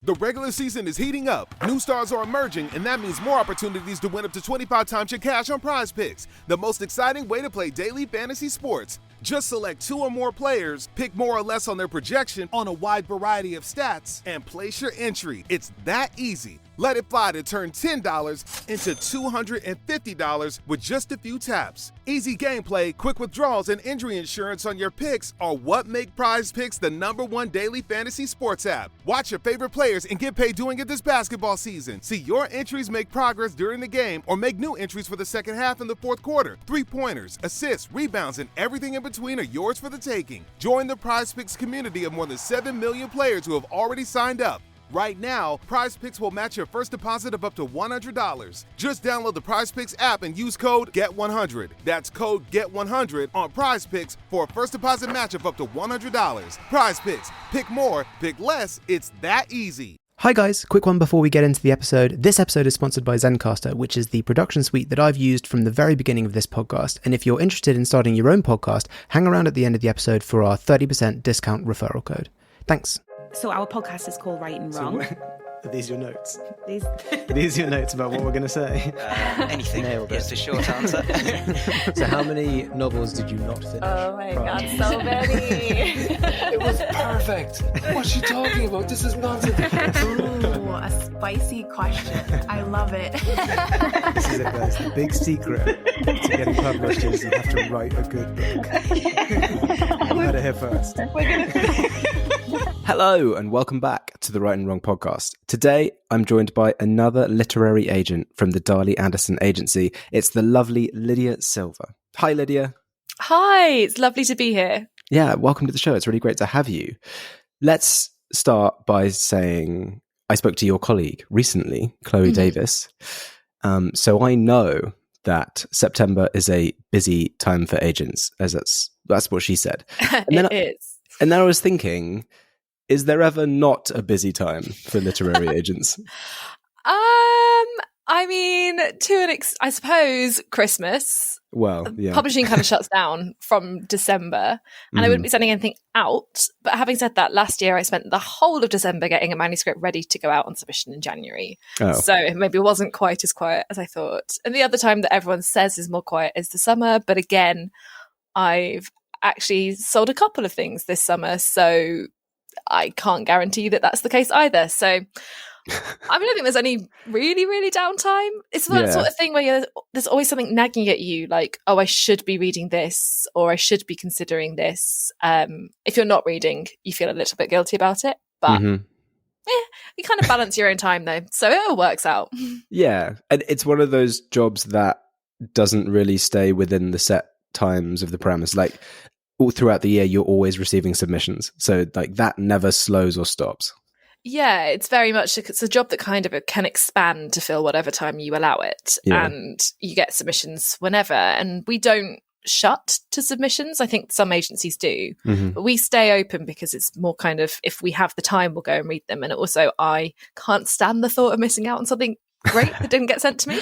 The regular season is heating up, new stars are emerging, and that means more opportunities to win up to 25 times your cash on Prize Picks, the most exciting way to play daily fantasy sports. Just select 2 or more players, pick more or less on their projection on a wide variety of stats, and place your entry. It's that easy. Let it fly to turn $10 into $250 with just a few taps. Easy gameplay, quick withdrawals, and injury insurance on your picks are what make Prize Picks the #1 daily fantasy sports app. Watch your favorite players and get paid doing it this basketball season. See your entries make progress during the game or make new entries for the second half and the fourth quarter. 3-pointers, assists, rebounds, and everything in between are yours for the taking. Join the Prize Picks community of more than 7 million players who have already signed up. Right now, Prize Picks will match your first deposit of up to $100. Just download the Prize Picks app and use code GET100. That's code GET100 on Prize Picks for a first deposit match of up to $100. Prize Picks. Pick more, pick less. It's that easy. Hi guys, quick one before we get into the episode. This episode is sponsored by Zencastr, which is the production suite that I've used from the very beginning of this podcast. And if you're interested in starting your own podcast, hang around at the end of the episode for our 30% discount referral code. Thanks. So our podcast is called Right and Wrong. Are these your notes? These Are your notes about what we're going to say? Anything Nailed it. is the short answer. So how many novels did you not finish? Oh my God, so many. It was perfect. What's she talking about? This is nonsense. Ooh, a spicy question. I love it. This is it, guys. The big secret to getting published is you have to write a good book. You heard it here first. Hello and welcome back to the Right and Wrong podcast. Today, I'm joined by another literary agent from the Darley Anderson agency. It's the lovely Lydia Silver. Hi, Lydia. Hi, it's lovely to be here. Yeah, welcome to the show. It's really great to have you. Let's start by saying I spoke to your colleague recently, Chloe Davis. So I know that September is a busy time for agents, as that's what she said. And It is. And then I was thinking, is there ever not a busy time for literary agents? I mean, I suppose Christmas. Well, yeah. Publishing kind of shuts down from December, and I wouldn't be sending anything out. But having said that, last year I spent the whole of December getting a manuscript ready to go out on submission in January. Oh. So maybe it wasn't quite as quiet as I thought. And the other time that everyone says is more quiet is the summer. But again, I've actually sold a couple of things this summer, so I can't guarantee that that's the case either. So I don't think there's any really downtime. It's that sort of thing where there's always something nagging at you, like, oh, I should be reading this, or I should be considering this. If you're not reading, you feel a little bit guilty about it, but you kind of balance your own time though, so it all works out. Yeah, and it's one of those jobs that doesn't really stay within the set times of the premise. Like all throughout the year, you're always receiving submissions, so like that never slows or stops. Yeah, it's very much, it's a job that kind of can expand to fill whatever time you allow it. Yeah. And you get submissions whenever. And we don't shut to submissions. I think some agencies do. But we stay open because it's more kind of, if we have the time, we'll go and read them. And also, I can't stand the thought of missing out on something great that didn't get sent to me.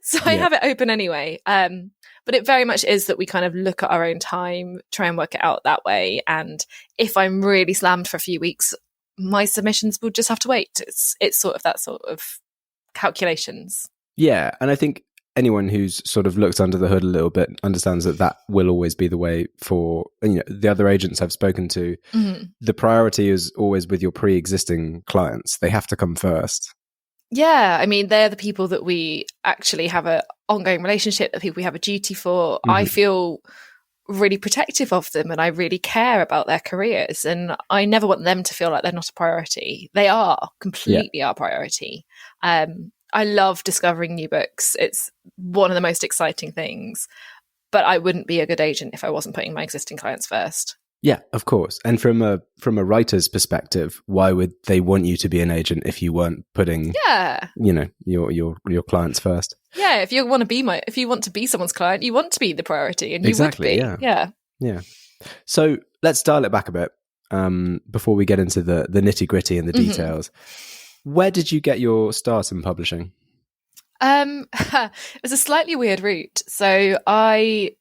So I have it open anyway. But it very much is that we kind of look at our own time, try and work it out that way. And if I'm really slammed for a few weeks, my submissions will just have to wait. It's sort of that sort of calculations. Yeah, and I think anyone who's sort of looked under the hood a little bit understands that that will always be the way for, you know, the other agents I've spoken to. The priority is always with your pre-existing clients. They have to come first. Yeah, I mean, they're the people that we actually have an ongoing relationship, the people we have a duty for. I feel really protective of them and I really care about their careers, and I never want them to feel like they're not a priority. They are completely our priority. I love discovering new books. It's one of the most exciting things, but I wouldn't be a good agent if I wasn't putting my existing clients first. Yeah, of course. And from a writer's perspective, why would they want you to be an agent if you weren't putting, you know, your clients first? Yeah, if you want to be someone's client, you want to be the priority, and you would be. Yeah. So let's dial it back a bit before we get into the nitty gritty and the details. Where did you get your start in publishing? It was a slightly weird route. So I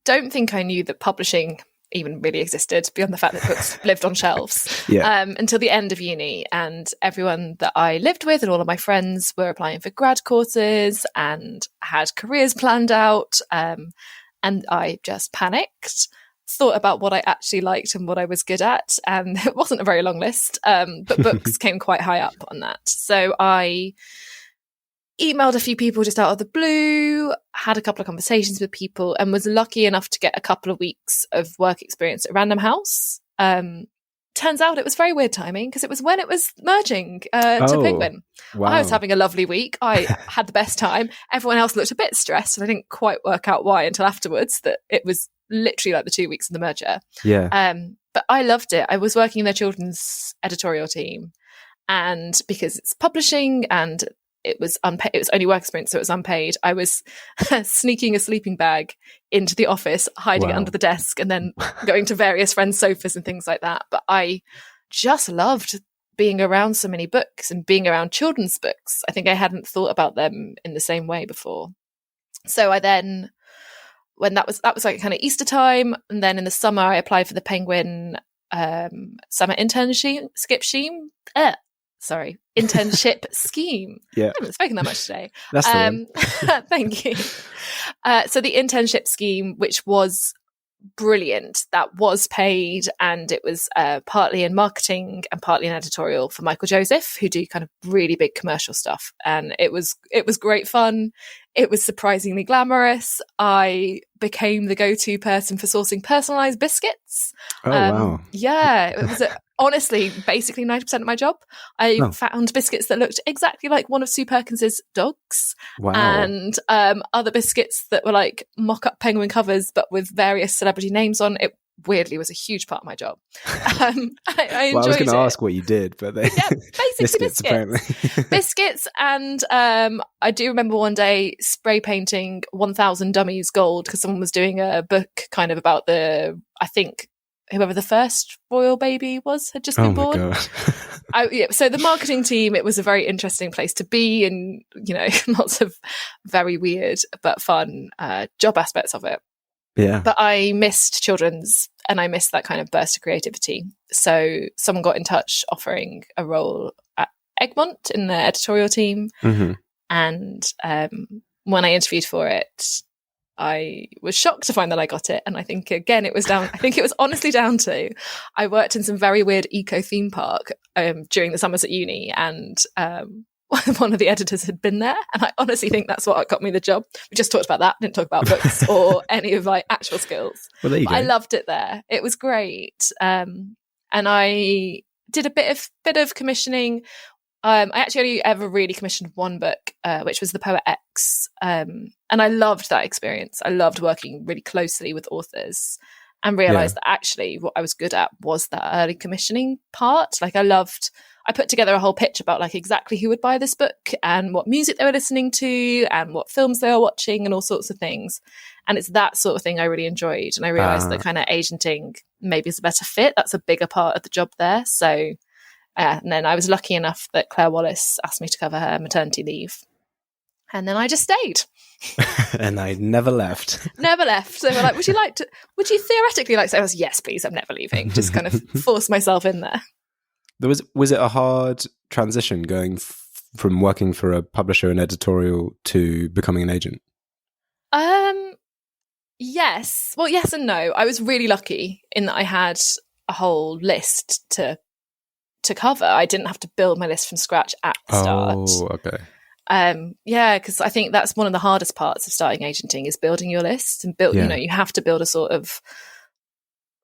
don't think I knew that publishing even really existed beyond the fact that books lived on shelves until the end of uni. And everyone that I lived with and all of my friends were applying for grad courses and had careers planned out. And I just panicked, thought about what I actually liked and what I was good at. And it wasn't a very long list, but books came quite high up on that. So I emailed a few people just out of the blue, had a couple of conversations with people, and was lucky enough to get a couple of weeks of work experience at Random House. Turns out it was very weird timing because it was when it was merging to Penguin. Wow. I was having a lovely week. I had the best time. Everyone else looked a bit stressed, and I didn't quite work out why until afterwards, that it was literally like the 2 weeks of the merger. Yeah. But I loved it. I was working in their children's editorial team, and because it's publishing and it was unpaid, it was only work experience, so it was unpaid. I was sneaking a sleeping bag into the office, hiding it under the desk, and then going to various friends' sofas and things like that. But I just loved being around so many books and being around children's books. I think I hadn't thought about them in the same way before. So I then, when that was like kind of Easter time, and then in the summer I applied for the Penguin summer internship scheme. Internship scheme. Yeah. I haven't spoken that much today. That's the one. Thank you. So the internship scheme, which was brilliant, that was paid, and it was partly in marketing and partly in editorial for Michael Joseph, who do kind of really big commercial stuff. And it was great fun. It was surprisingly glamorous. I became the go-to person for sourcing personalized biscuits. Oh, wow. Yeah, it was honestly basically 90% of my job. I found biscuits that looked exactly like one of Sue Perkins's dogs. Wow. And other biscuits that were like mock-up Penguin covers but with various celebrity names on. It weirdly was a huge part of my job. I enjoyed I was going it. to ask what you did, but Basically biscuits. Apparently. Biscuits. And I do remember one day spray painting 1,000 dummies gold because someone was doing a book kind of about I think whoever the first royal baby was had just been born. Oh my God. So the marketing team, it was a very interesting place to be, and lots of very weird but fun job aspects of it. Yeah. But I missed children's, and I missed that kind of burst of creativity. So someone got in touch offering a role at Egmont in the editorial team. Mm-hmm. And when I interviewed for it, I was shocked to find that I got it. And I think, again, it was honestly down to, I worked in some very weird eco theme park during the summers at uni, and one of the editors had been there. And I honestly think that's what got me the job. We just talked about that, didn't talk about books or any of my actual skills. Well, there you go. I loved it there. It was great. And I did a bit of commissioning. I actually only ever really commissioned one book, which was The Poet X. And I loved that experience. I loved working really closely with authors, and realised that actually what I was good at was that early commissioning part. Like I put together a whole pitch about like exactly who would buy this book and what music they were listening to and what films they were watching and all sorts of things. And it's that sort of thing I really enjoyed. And I realised that kind of agenting maybe is a better fit. That's a bigger part of the job there. So and then I was lucky enough that Claire Wallace asked me to cover her maternity leave. And then I just stayed. And I never left. Never left. So they were like, would you theoretically like to say? I was, yes, please, I'm never leaving. Just kind of force myself in there. Was it a hard transition going from working for a publisher and editorial to becoming an agent? Yes. Well, yes and no. I was really lucky in that I had a whole list to cover. I didn't have to build my list from scratch at the start. Oh, okay. Yeah, because I think that's one of the hardest parts of starting agenting is building your list and you have to build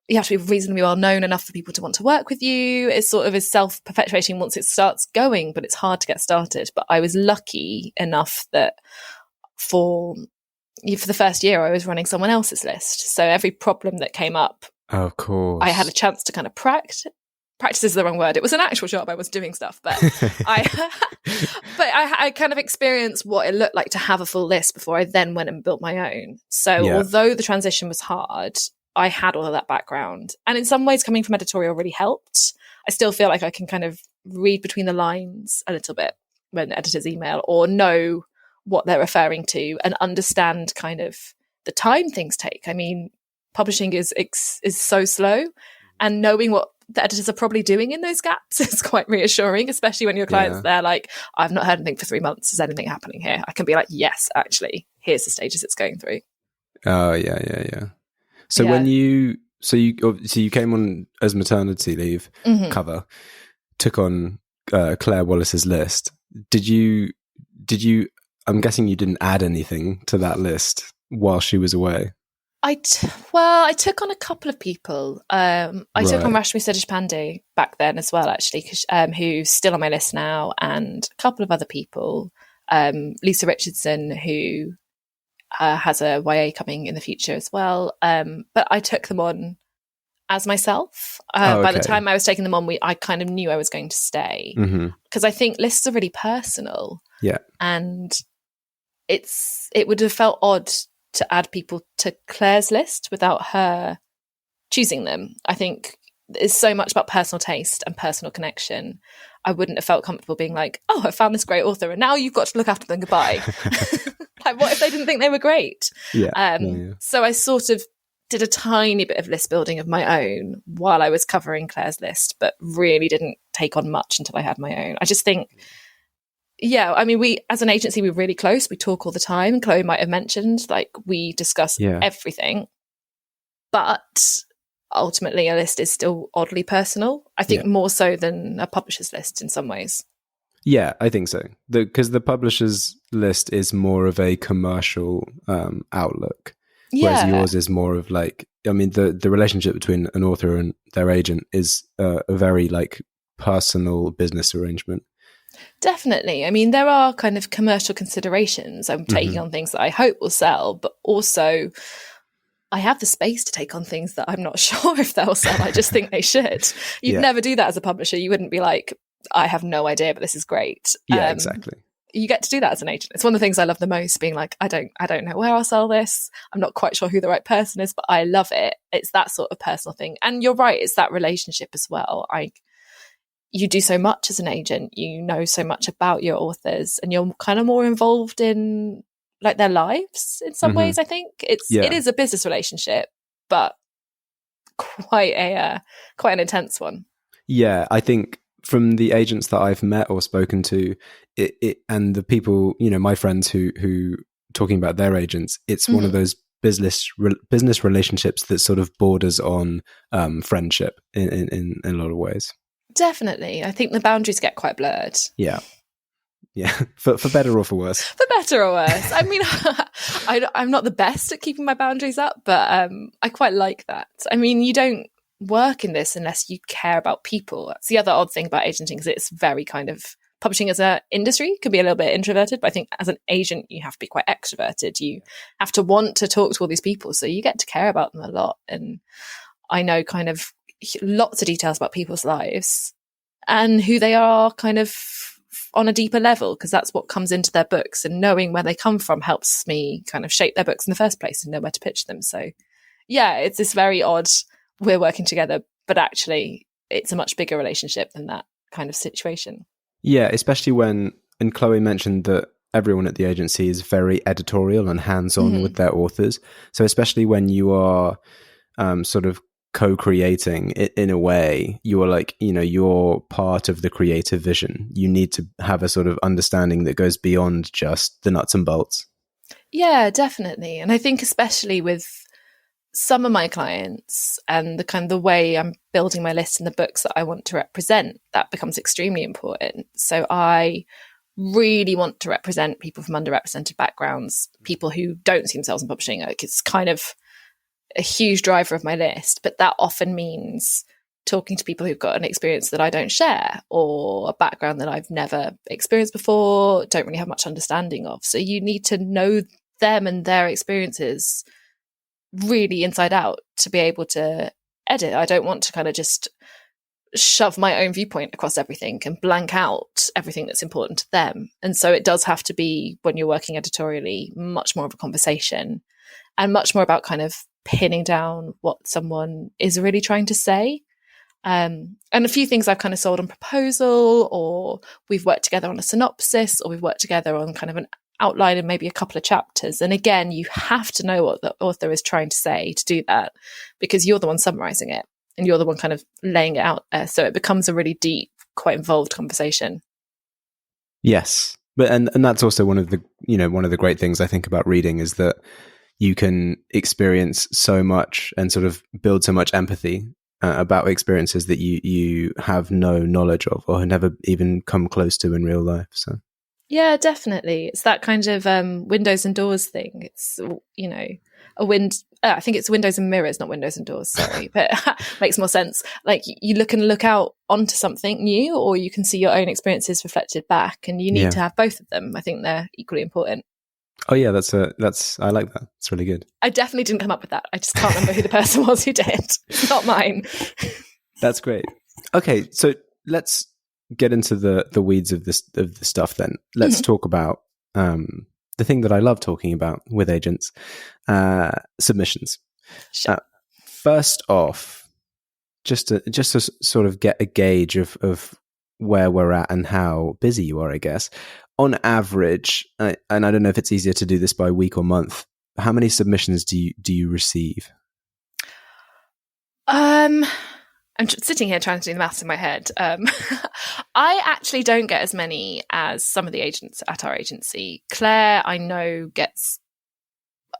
you have to be reasonably well known enough for people to want to work with you. It sort of is self-perpetuating once it starts going, but it's hard to get started. But I was lucky enough that for the first year I was running someone else's list. So every problem that came up, of course, I had a chance to kind of practice is the wrong word. It was an actual job. I was doing stuff, but I kind of experienced what it looked like to have a full list before I then went and built my own. So although the transition was hard, I had all of that background. And in some ways coming from editorial really helped. I still feel like I can kind of read between the lines a little bit when editors email, or know what they're referring to and understand kind of the time things take. I mean, publishing is so slow, and knowing what the editors are probably doing in those gaps is quite reassuring, especially when your client's there like, I've not heard anything for 3 months. Is anything happening here? I can be like, yes, actually, here's the stages it's going through. Oh, yeah. So when you came on as maternity leave cover, took on Claire Wallace's list. Did you, I'm guessing you didn't add anything to that list while she was away? I took on a couple of people. I took on Rashmi Sadish Pandey back then as well, actually, who's still on my list now, and a couple of other people. Lisa Richardson, who has a YA coming in the future as well. But I took them on as myself. By the time I was taking them on, I kind of knew I was going to stay, because I think lists are really personal. Yeah, and it would have felt odd to add people to Claire's list without her choosing them. I think it's so much about personal taste and personal connection. I wouldn't have felt comfortable being like, oh, I found this great author and now you've got to look after them, goodbye. Like, what if they didn't think they were great? So I sort of did a tiny bit of list building of my own while I was covering Claire's list, but really didn't take on much until I had my own. I just think, I mean, we, as an agency, we're really close. We talk all the time. Chloe might have mentioned, like, we discuss everything. But ultimately, a list is still oddly personal. I think more so than a publisher's list in some ways. Yeah, I think so. Because the publisher's list is more of a commercial outlook. Whereas yours is more of like, I mean, the relationship between an author and their agent is a very like personal business arrangement. Definitely. I mean, there are kind of commercial considerations. I'm taking on things that I hope will sell, but also I have the space to take on things that I'm not sure if they'll sell. I just think they should. You'd never do that as a publisher. You wouldn't be like, I have no idea, but this is great. Yeah, exactly. You get to do that as an agent. It's one of the things I love the most, being like, I don't know where I'll sell this. I'm not quite sure who the right person is, but I love it. It's that sort of personal thing. And you're right, it's that relationship as well. You do so much as an agent, you know so much about your authors, and you're kind of more involved in like their lives in some ways. I think it is a business relationship, but quite an intense one. Yeah, I think from the agents that I've met or spoken to, it and the people, you know, my friends who talking about their agents, it's one of those business relationships that sort of borders on friendship in a lot of ways. Definitely. I think the boundaries get quite blurred. Yeah. For better or for worse. For better or worse. I mean, I'm not the best at keeping my boundaries up, but I quite like that. I mean, you don't work in this unless you care about people. That's the other odd thing about agenting, is it's very kind of, publishing as an industry can be a little bit introverted, but I think as an agent, you have to be quite extroverted. You have to want to talk to all these people, so you get to care about them a lot. And I know kind of lots of details about people's lives and who they are kind of on a deeper level, because that's what comes into their books, and knowing where they come from helps me kind of shape their books in the first place and know where to pitch them. So yeah, it's this very odd, we're working together, but actually it's a much bigger relationship than that kind of situation. Yeah, especially when, and Chloe mentioned that everyone at the agency is very editorial and hands-on with their authors. So especially when you are sort of co-creating it, in a way, you are like, you know, you're part of the creative vision. You need to have a sort of understanding that goes beyond just the nuts and bolts. Yeah, definitely. And I think especially with some of my clients and the kind of the way I'm building my list and the books that I want to represent, that becomes extremely important. So I really want to represent people from underrepresented backgrounds, people who don't see themselves in publishing. Like, it's kind of a huge driver of my list, but that often means talking to people who've got an experience that I don't share, or a background that I've never experienced before, don't really have much understanding of. So you need to know them and their experiences really inside out to be able to edit. I don't want to kind of just shove my own viewpoint across everything and blank out everything that's important to them. And so it does have to be, when you're working editorially, much more of a conversation and much more about kind of pinning down what someone is really trying to say. And a few things I've kind of sold on proposal, or we've worked together on a synopsis, or we've worked together on kind of outline in maybe a couple of chapters. And again, you have to know what the author is trying to say to do that, because you're the one summarizing it and you're the one kind of laying it out there. So it becomes a really deep, quite involved conversation. Yes. But and that's also one of the great things I think about reading is that you can experience so much and sort of build so much empathy about experiences that you have no knowledge of or have never even come close to in real life. So yeah, definitely. It's that kind of windows and doors thing. It's, I think it's windows and mirrors, not windows and doors, sorry, but makes more sense. Like you look out onto something new, or you can see your own experiences reflected back, and you need to have both of them. I think they're equally important. Oh yeah, I like that. It's really good. I definitely didn't come up with that. I just can't remember who the person was who did. It's not mine. That's great. Okay, so let's get into the weeds of the stuff then. Let's talk about the thing that I love talking about with agents, submissions. Sure. First off, just to sort of get a gauge of where we're at and how busy you are, I guess. On average, and I don't know if it's easier to do this by week or month, how many submissions do you receive? I'm sitting here trying to do the maths in my head. I actually don't get as many as some of the agents at our agency. Claire, I know, gets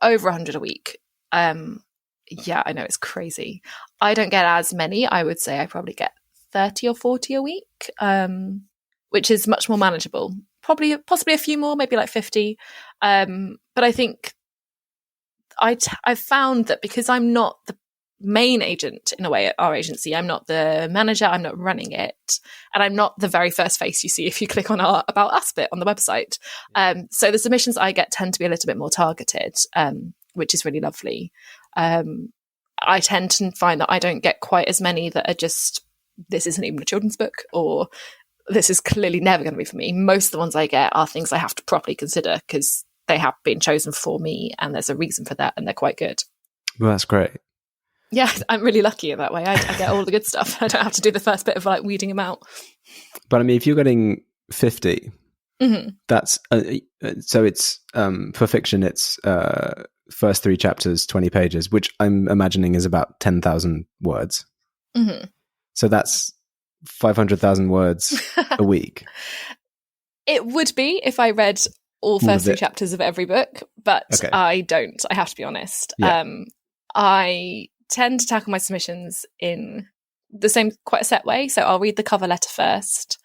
over 100 a week. Yeah, I know, it's crazy. I don't get as many. I would say I probably get 30 or 40 a week, which is much more manageable. Possibly a few more, maybe like 50. But I think I've found that because I'm not the main agent in a way at our agency, I'm not the manager, I'm not running it, and I'm not the very first face you see if you click on our About Us bit on the website. So the submissions I get tend to be a little bit more targeted, which is really lovely. I tend to find that I don't get quite as many that are just, this isn't even a children's book, or this is clearly never going to be for me. Most of the ones I get are things I have to properly consider because they have been chosen for me and there's a reason for that and they're quite good. Well, that's great. Yeah, I'm really lucky in that way. I get all the good stuff. I don't have to do the first bit of like weeding them out. But I mean, if you're getting 50, that's so it's for fiction, it's first 3 chapters, 20 pages, which I'm imagining is about 10,000 words. So that's 500,000 words a week. It would be if I read all first 3 chapters of every book, but okay. I don't. I have to be honest. Yeah. I tend to tackle my submissions in the same, quite a set way. So I'll read the cover letter first,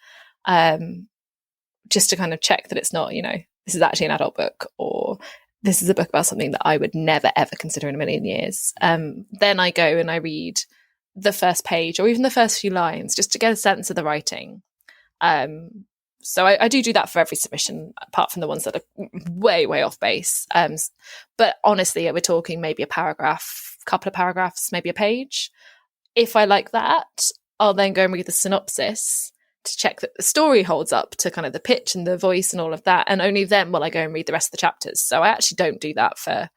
just to kind of check that it's not, this is actually an adult book, or this is a book about something that I would never, ever consider in a million years. Then I go and I read the first page or even the first few lines just to get a sense of the writing. So I do that for every submission, apart from the ones that are way, way off base. But honestly, we're talking maybe a paragraph, couple of paragraphs, maybe a page. If I like that, I'll then go and read the synopsis to check that the story holds up to kind of the pitch and the voice and all of that. And only then will I go and read the rest of the chapters. So I actually don't do that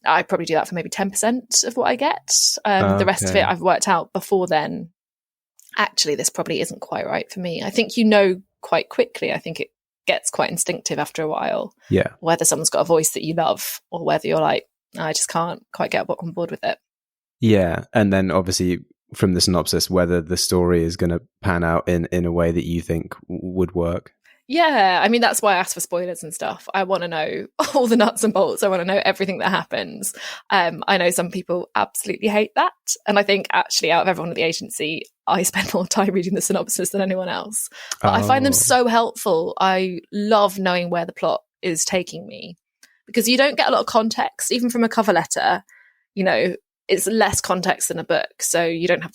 I probably do that for maybe 10% of what I get. The rest of it I've worked out before then. Actually, this probably isn't quite right for me. I think quite quickly. I think it gets quite instinctive after a while. Yeah. Whether someone's got a voice that you love or whether you're like, I just can't quite get on board with it. Yeah. And then obviously from the synopsis, whether the story is going to pan out in a way that you think would work. Yeah, I mean, that's why I ask for spoilers and stuff. I want to know all the nuts and bolts. I want to know everything that happens. I know some people absolutely hate that. And I think actually out of everyone at the agency, I spend more time reading the synopsis than anyone else. But I find them so helpful. I love knowing where the plot is taking me because you don't get a lot of context, even from a cover letter. It's less context than a book. So you don't have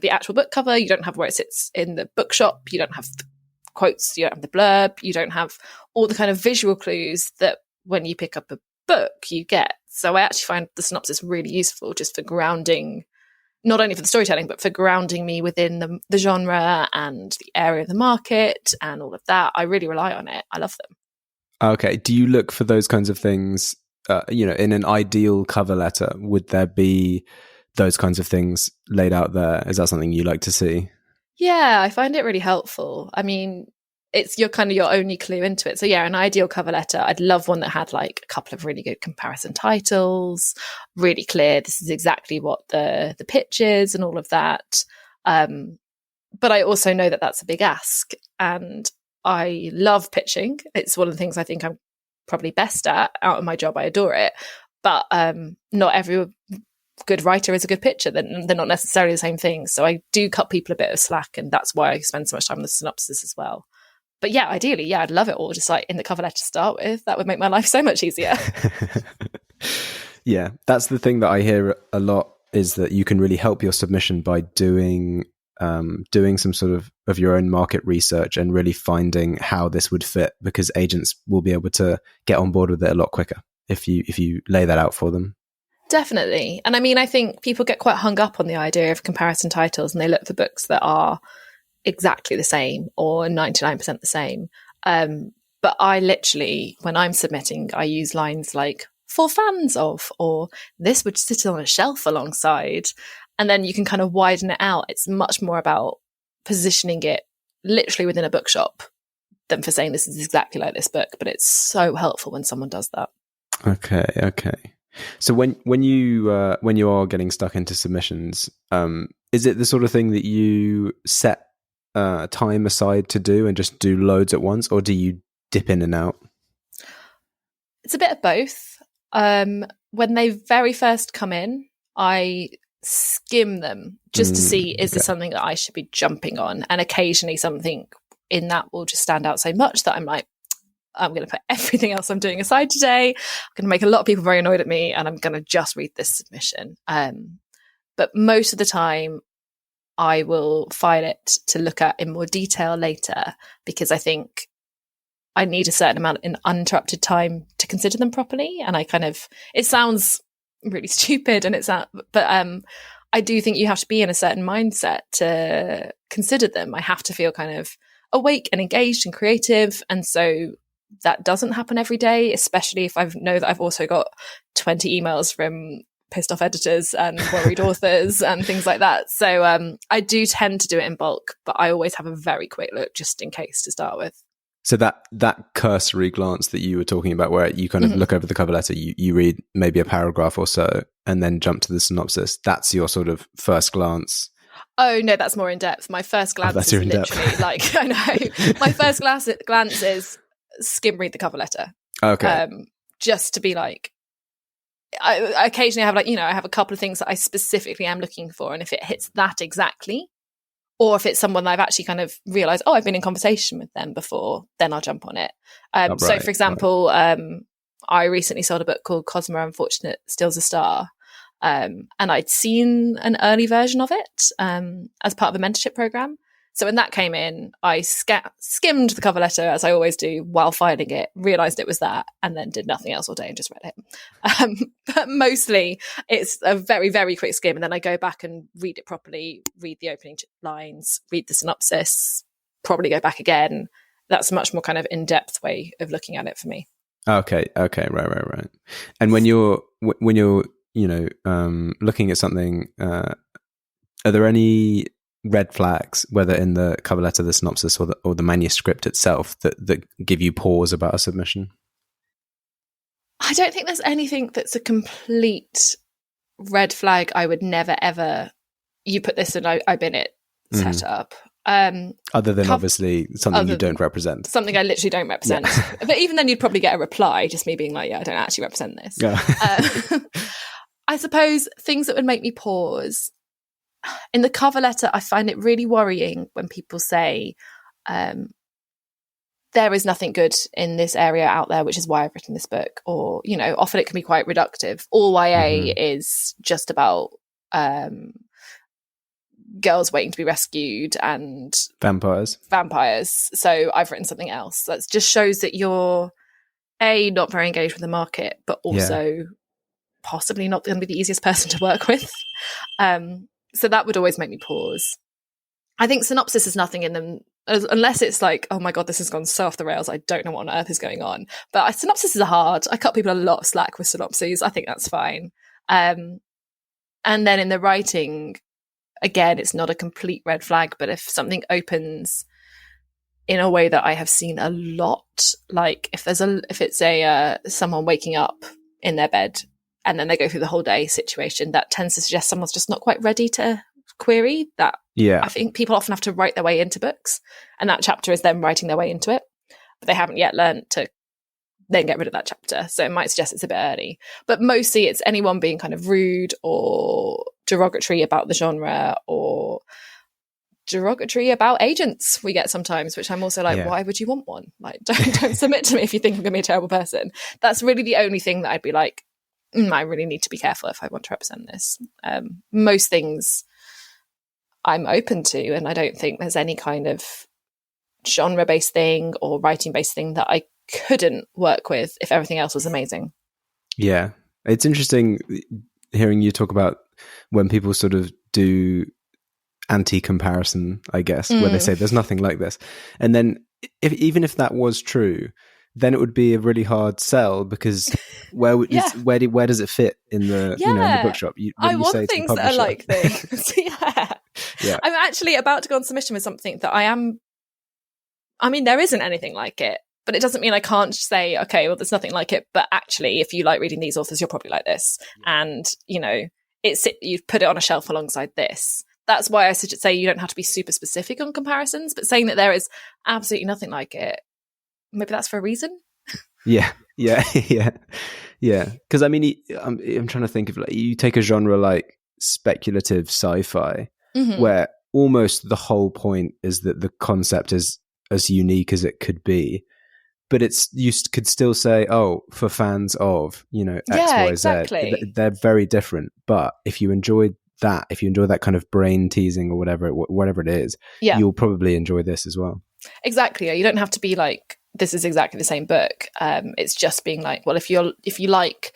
the actual book cover. You don't have where it sits in the bookshop. You don't have the quotes, you don't have the blurb, you don't have all the kind of visual clues that when you pick up a book you get. So I actually find the synopsis really useful just for grounding, not only for the storytelling, but for grounding me within the genre and the area of the market and all of that. I really rely on it. I love them. Okay. Do you look for those kinds of things, in an ideal cover letter? Would there be those kinds of things laid out there? Is that something you like to see? Yeah, I find it really helpful. I mean, it's your kind of your only clue into it. So yeah, an ideal cover letter, I'd love one that had like a couple of really good comparison titles, really clear, this is exactly what the pitch is and all of that. But I also know that that's a big ask, and I love pitching. It's one of the things I think I'm probably best at out of my job. I adore it. But not every good writer is a good pitcher. They're not necessarily the same thing. So I do cut people a bit of slack, and that's why I spend so much time on the synopsis as well. But yeah, ideally, yeah, I'd love it all just like in the cover letter to start with. That would make my life so much easier. Yeah, that's the thing that I hear a lot, is that you can really help your submission by doing some sort of your own market research and really finding how this would fit, because agents will be able to get on board with it a lot quicker if you lay that out for them. Definitely. And I mean, I think people get quite hung up on the idea of comparison titles, and they look for books that are exactly the same or 99% the same. But I literally, when I'm submitting, I use lines like "for fans of," or "this would sit on a shelf alongside." And then you can kind of widen it out. It's much more about positioning it literally within a bookshop than for saying this is exactly like this book. But it's so helpful when someone does that. Okay. So when you are getting stuck into submissions, is it the sort of thing that you set time aside to do and just do loads at once, or do you dip in and out? It's a bit of both. When they very first come in, I skim them just to see, is this something that I should be jumping on? And occasionally something in that will just stand out so much that I'm like, I'm going to put everything else I'm doing aside today. I'm going to make a lot of people very annoyed at me, and I'm going to just read this submission. But most of the time, I will file it to look at in more detail later, because I think I need a certain amount in uninterrupted time to consider them properly. And it sounds really stupid, but I do think you have to be in a certain mindset to consider them. I have to feel kind of awake and engaged and creative. And so that doesn't happen every day, especially if I know that I've also got 20 emails from pissed off editors and worried authors and things like that. So I do tend to do it in bulk, but I always have a very quick look just in case to start with. So that cursory glance that you were talking about, where you kind of look over the cover letter, you read maybe a paragraph or so and then jump to the synopsis, that's your sort of first glance. Oh no, that's more in depth. My first glance is literally like, I know, my first glance is skim read the cover letter. Okay. Just to be like, I occasionally have I have a couple of things that I specifically am looking for, and if it hits that exactly, or if it's someone that I've actually kind of realised, I've been in conversation with them before, then I'll jump on it. So for example, I recently sold a book called Cosmo Unfortunate Steals a Star, and I'd seen an early version of it as part of a mentorship program. So when that came in, I skimmed the cover letter, as I always do, while filing it, realised it was that, and then did nothing else all day and just read it. But mostly it's a very, very quick skim, and then I go back and read it properly, read the opening lines, read the synopsis, probably go back again. That's a much more kind of in-depth way of looking at it for me. Okay, right. And when you're looking at something, are there any red flags, whether in the cover letter, the synopsis, or the manuscript itself, that give you pause about a submission? I don't think there's anything that's a complete red flag. I would never ever, you put this in, I bin it set up. Other than obviously something you don't represent. Something I literally don't represent. Yeah. But even then you'd probably get a reply, just me being like, yeah, I don't actually represent this. Yeah. I suppose things that would make me pause. In the cover letter, I find it really worrying when people say, there is nothing good in this area out there, which is why I've written this book. Or, often it can be quite reductive. All YA is just about girls waiting to be rescued and vampires. So I've written something else. That just shows that you're, A, not very engaged with the market, but also possibly not going to be the easiest person to work with. So that would always make me pause. I think synopsis is nothing in them, unless it's like, oh my God, this has gone so off the rails, I don't know what on earth is going on. But synopsis is hard. I cut people a lot of slack with synopses. I think that's fine. And then in the writing, again, it's not a complete red flag, but if something opens in a way that I have seen a lot. Like if it's someone waking up in their bed and then they go through the whole day situation, that tends to suggest someone's just not quite ready to query that. Yeah. I think people often have to write their way into books, and that chapter is them writing their way into it, but they haven't yet learned to then get rid of that chapter. So it might suggest it's a bit early, but mostly it's anyone being kind of rude or derogatory about the genre or derogatory about agents we get sometimes, which I'm also like, why would you want one? Like, don't submit to me if you think I'm going to be a terrible person. That's really the only thing that I'd be like, I really need to be careful if I want to represent this. Most things I'm open to, and I don't think there's any kind of genre-based thing or writing-based thing that I couldn't work with if everything else was amazing. Yeah. It's interesting hearing you talk about when people sort of do anti-comparison, I guess, where they say there's nothing like this. And then even if that was true, then it would be a really hard sell, because where does it fit in the in the bookshop? I want things that are like this. Yeah. I'm actually about to go on submission with something that there isn't anything like it, but it doesn't mean I can't say, okay, well, there's nothing like it, but actually, if you like reading these authors, you're probably like this. And, you've put it on a shelf alongside this. That's why I say you don't have to be super specific on comparisons, but saying that there is absolutely nothing like it, maybe that's for a reason. Yeah. Because I'm trying to think of, like, you take a genre like speculative sci-fi, where almost the whole point is that the concept is as unique as it could be, but you could still say, oh, for fans of X, Y, exactly. Z, they're very different. But if you enjoy that kind of brain teasing or whatever it is, you'll probably enjoy this as well. Exactly. You don't have to be like, this is exactly the same book. It's just being like, well, if you like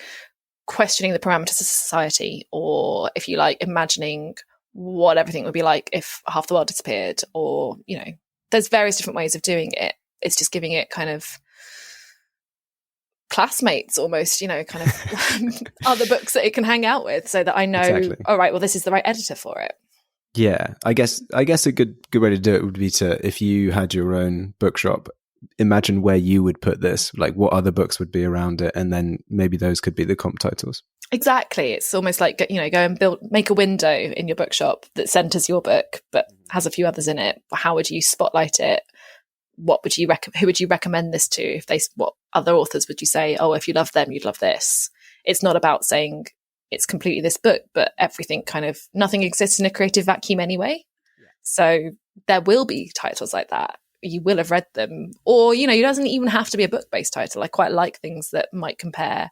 questioning the parameters of society, or if you like imagining what everything would be like if half the world disappeared, or there's various different ways of doing it. It's just giving it kind of classmates almost, kind of other books that it can hang out with, so that I know, exactly. All right, well, this is the right editor for it. Yeah, I guess a good way to do it would be to, if you had your own bookshop, imagine where you would put this, like what other books would be around it, and then maybe those could be the comp titles. Exactly. It's almost like, go and make a window in your bookshop that centers your book but has a few others in it. How would you spotlight it? What would you who would you recommend this to? What other authors would you say, oh, if you love them, you'd love this? It's not about saying it's completely this book, but everything nothing exists in a creative vacuum anyway. Yeah. So there will be titles like that. You will have read them, or, it doesn't even have to be a book-based title. I quite like things that might compare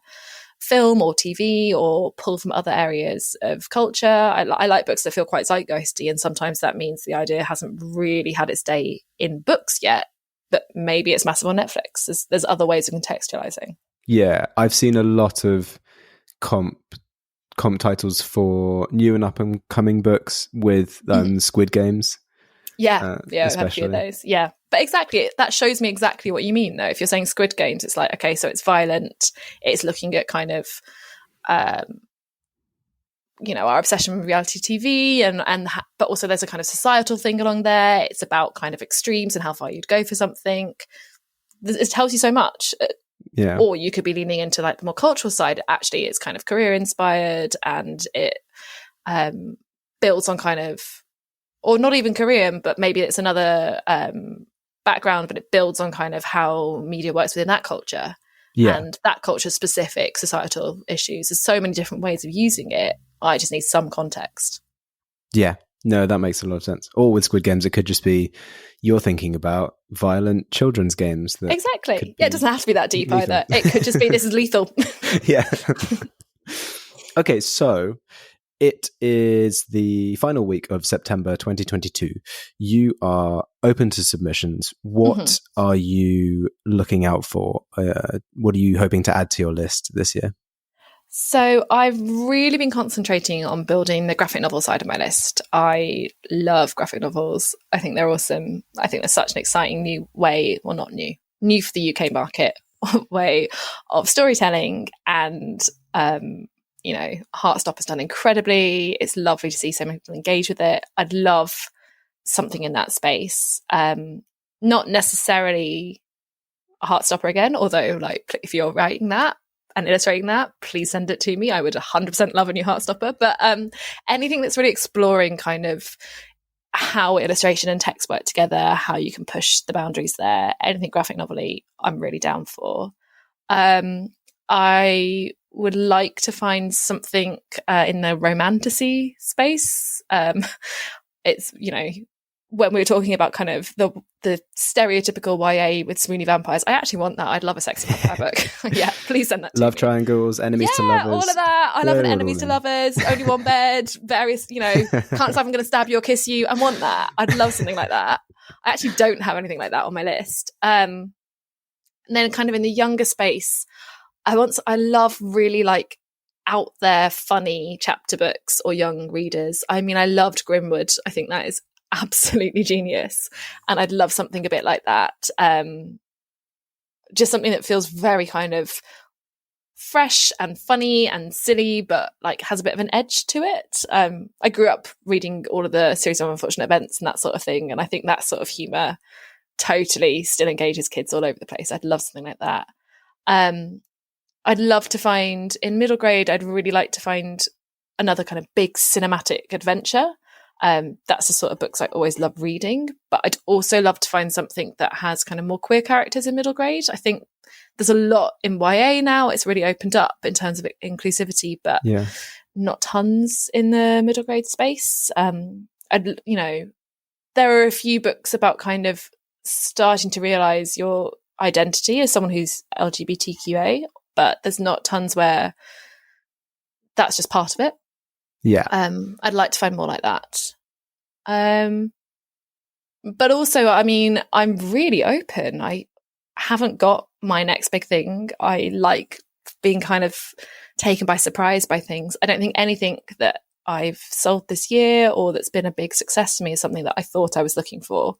film or TV or pull from other areas of culture. I like books that feel quite zeitgeisty, and sometimes that means the idea hasn't really had its day in books yet, but maybe it's massive on Netflix. There's other ways of contextualizing. Yeah, I've seen a lot of comp titles for new and up and coming books with Squid Games. Yeah, I've had a few of those. Yeah, but exactly, that shows me exactly what you mean, though. If you're saying Squid Games, it's like, okay, so it's violent. It's looking at kind of, our obsession with reality TV, but also there's a kind of societal thing along there. It's about kind of extremes and how far you'd go for something. It tells you so much. Yeah. Or you could be leaning into like the more cultural side. Actually, it's kind of career inspired, and it builds on kind of, or not even Korean, but maybe it's another background, but it builds on kind of how media works within that culture. Yeah. And that culture's specific societal issues. There's so many different ways of using it. I just need some context. Yeah. No, that makes a lot of sense. Or with Squid Games, it could just be you're thinking about violent children's games. Exactly. Yeah, it doesn't have to be that deep lethal. Either. It could just be, this is lethal. Yeah. Okay, so it is the final week of September 2022. You are open to submissions. What are you looking out for? What are you hoping to add to your list this year? So I've really been concentrating on building the graphic novel side of my list. I love graphic novels. I think they're awesome. I think they're such an exciting new way, well, not new for the UK market, way of storytelling. And, Heartstopper's done incredibly. It's lovely to see so many people engage with it. I'd love something in that space. not necessarily a Heartstopper again, although like if you're writing that and illustrating that, please send it to me. I would 100% love a new Heartstopper. But anything that's really exploring kind of how illustration and text work together, how you can push the boundaries there, anything graphic novel-y, I'm really down for. I would like to find something in the romantasy space. It's, you know, when we were talking about kind of the stereotypical YA with swoony vampires, I actually want that. I'd love a sexy vampire book. Yeah, please send that to Love me. triangles, enemies to lovers. Yeah, all of that. I love an enemies to lovers, only one bed, various, you know, can't decide if I'm going to stab you or kiss you. I want that. I'd love something like that. I actually don't have anything like that on my list. And then kind of in the younger space, I love really like out there funny chapter books or young readers. I mean, I loved Grimwood. I think that is absolutely genius, and I'd love something a bit like that. Just something that feels very kind of fresh and funny and silly, but like has a bit of an edge to it. I grew up reading all of the series of unfortunate events and that sort of thing, and I think that sort of humor totally still engages kids all over the place. I'd love something like that. I'd love to find in middle grade, I'd really like to find another kind of big cinematic adventure. That's the sort of books I always love reading, but I'd also love to find something that has kind of more queer characters in middle grade. I think there's a lot in YA now. It's really opened up in terms of inclusivity, but not tons in the middle grade space. You know, there are a few books about kind of starting to realize your identity as someone who's LGBTQA, but there's not tons where that's just part of it. Yeah. I'd like to find more like that. But also, I mean, I'm really open. I haven't got my next big thing. I like being kind of taken by surprise by things. I don't think anything that I've sold this year or that's been a big success to me is something that I thought I was looking for.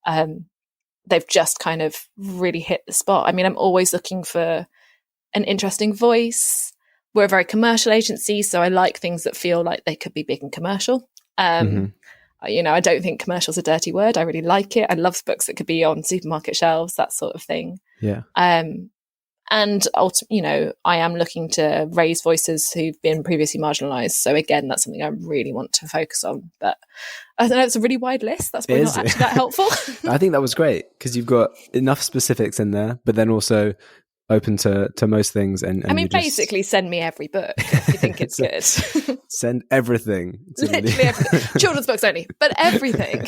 They've just kind of really hit the spot. I mean, I'm always looking for an interesting voice. We're a very commercial agency, so I like things that feel like they could be big and commercial. You know, I don't think commercial is a dirty word. I really like it. I love books that could be on supermarket shelves, that sort of thing. Yeah. And you know, I am looking to raise voices who've been previously marginalised. So again, that's something I really want to focus on. But I don't know, it's a really wide list. That's probably not actually that helpful. I think that was great because you've got enough specifics in there, but then also open to most things. And I mean, basically send me every book if you think it's good. Send everything. Literally everything. Children's books only, but everything.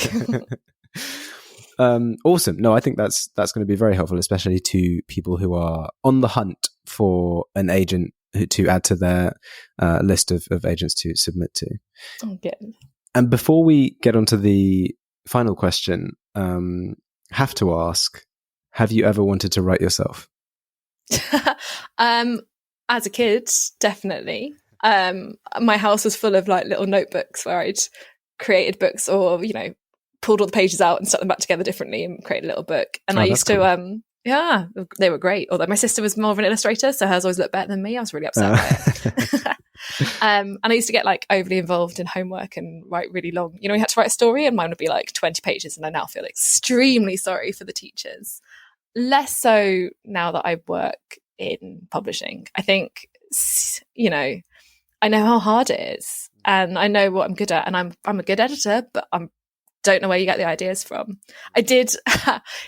Awesome. No, I think that's going to be very helpful, especially to people who are on the hunt for an agent to add to their list of agents to submit to. Okay. And before we get onto the final question, have to ask, have you ever wanted to write yourself? As a kid, definitely. My house was full of like little notebooks where I'd created books or, you know, pulled all the pages out and stuck them back together differently and created a little book. And I used to, they were great. Although my sister was more of an illustrator, so hers always looked better than me. I was really upset by it. And I used to get like overly involved in homework and write really long. You know, we had to write a story and mine would be like 20 pages. And I now feel extremely sorry for the teachers. Less so now that I work in publishing. I think, you know, I know how hard it is and I know what I'm good at, and I'm a good editor, but I don't know where you get the ideas from. I did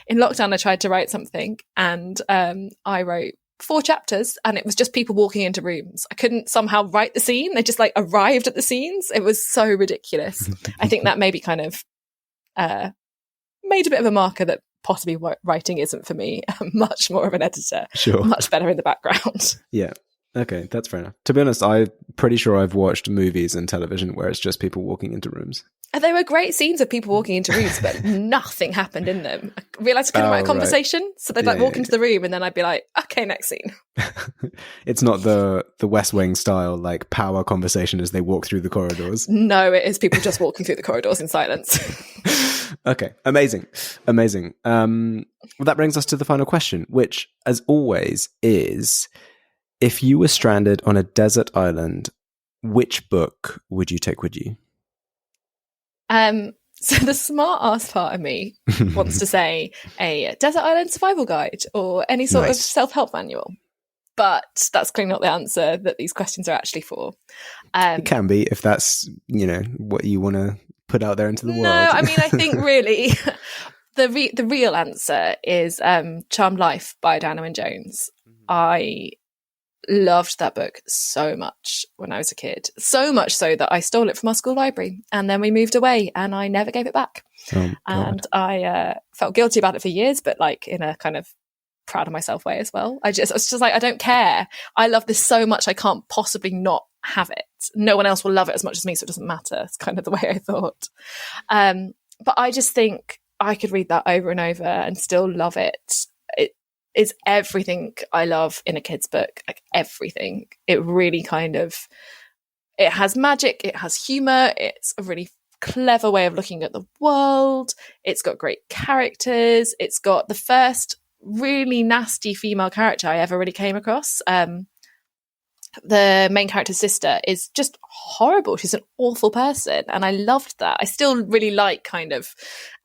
in lockdown, I tried to write something and I wrote 4 chapters and it was just people walking into rooms. I couldn't somehow write the scene. They just like arrived at the scenes. It was so ridiculous. I think that maybe kind of made a bit of a marker that possibly writing isn't for me. I'm much more of an editor. Sure. Much better in the background. Yeah. Okay, that's fair enough. To be honest, I'm pretty sure I've watched movies and television where it's just people walking into rooms. And there were great scenes of people walking into rooms, but nothing happened in them. I realised I couldn't write a conversation, right. So they'd like walk into the room and then I'd be like, okay, next scene. It's not the West Wing style, like power conversation as they walk through the corridors. No, it is people just walking through the corridors in silence. Okay, amazing. Well, that brings us to the final question, which, as always, is: if you were stranded on a desert island, which book would you take with you? So the smart ass part of me wants to say a desert island survival guide or any sort of self-help manual. But that's clearly not the answer that these questions are actually for. It can be, if that's, what you want to put out there into the world. No, I mean, I think really the real answer is Charmed Life by Diana Wynne Jones. I loved that book so much when I was a kid. So much so that I stole it from our school library, and then we moved away and I never gave it back. And I felt guilty about it for years, but like in a kind of proud of myself way as well. I was just like, I don't care. I love this so much, I can't possibly not have it. No one else will love it as much as me, so it doesn't matter. It's kind of the way I thought. But I just think I could read that over and over and still love it. It is everything I love in a kid's book, like everything. It really it has magic, it has humour, it's a really clever way of looking at the world, it's got great characters, it's got the first really nasty female character I ever really came across. The main character's sister is just horrible. She's an awful person, and I loved that. I still really like kind of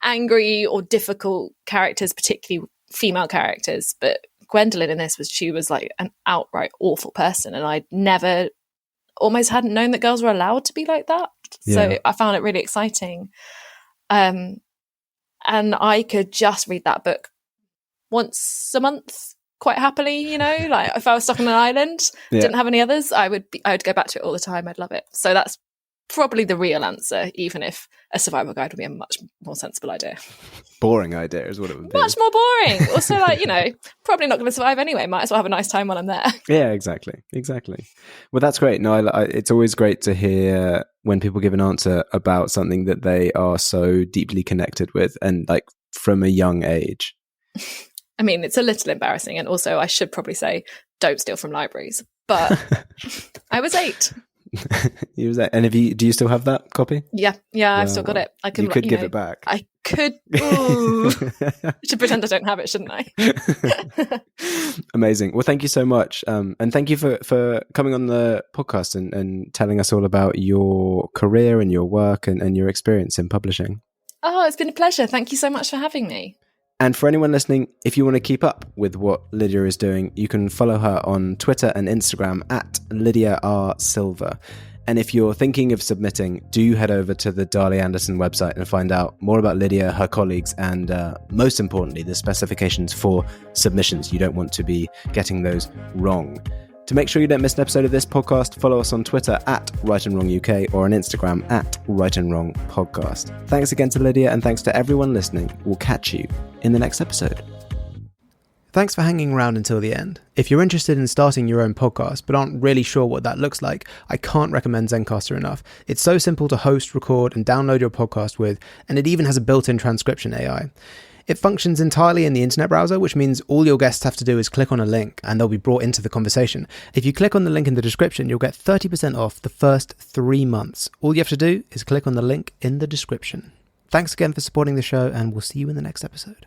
angry or difficult characters, particularly female characters, but Gwendolyn in this she was like an outright awful person, and I almost hadn't known that girls were allowed to be like that. So I found it really exciting. And I could just read that book once a month quite happily, like if I was stuck on an island, didn't have any others, I would go back to it all the time. I'd love it. So that's probably the real answer, even if a survival guide would be a much more sensible idea. Boring idea is what it would be. Much more boring. Also, like, probably not going to survive anyway. Might as well have a nice time while I'm there. Yeah, exactly. Well, that's great. No, it's always great to hear when people give an answer about something that they are so deeply connected with, and like from a young age. I mean, it's a little embarrassing, and also I should probably say, don't steal from libraries. But I was 8. You was 8, and do you still have that copy? Yeah, I've still got it. I can. You could give it back. I could. Ooh. I should pretend I don't have it, shouldn't I? Amazing. Well, thank you so much, and thank you for coming on the podcast and telling us all about your career and your work and your experience in publishing. Oh, it's been a pleasure. Thank you so much for having me. And for anyone listening, if you want to keep up with what Lydia is doing, you can follow her on Twitter and Instagram at Lydia R. Silver. And if you're thinking of submitting, do head over to the Darley Anderson website and find out more about Lydia, her colleagues, and most importantly, the specifications for submissions. You don't want to be getting those wrong. To make sure you don't miss an episode of this podcast, follow us on Twitter at Right and Wrong UK or on Instagram at Right and Wrong Podcast. Thanks again to Lydia, and thanks to everyone listening. We'll catch you in the next episode. Thanks for hanging around until the end. If you're interested in starting your own podcast but aren't really sure what that looks like, I can't recommend Zencastr enough. It's so simple to host, record, and download your podcast with, and it even has a built-in transcription AI. It functions entirely in the internet browser, which means all your guests have to do is click on a link and they'll be brought into the conversation. If you click on the link in the description, you'll get 30% off the first 3 months. All you have to do is click on the link in the description. Thanks again for supporting the show, and we'll see you in the next episode.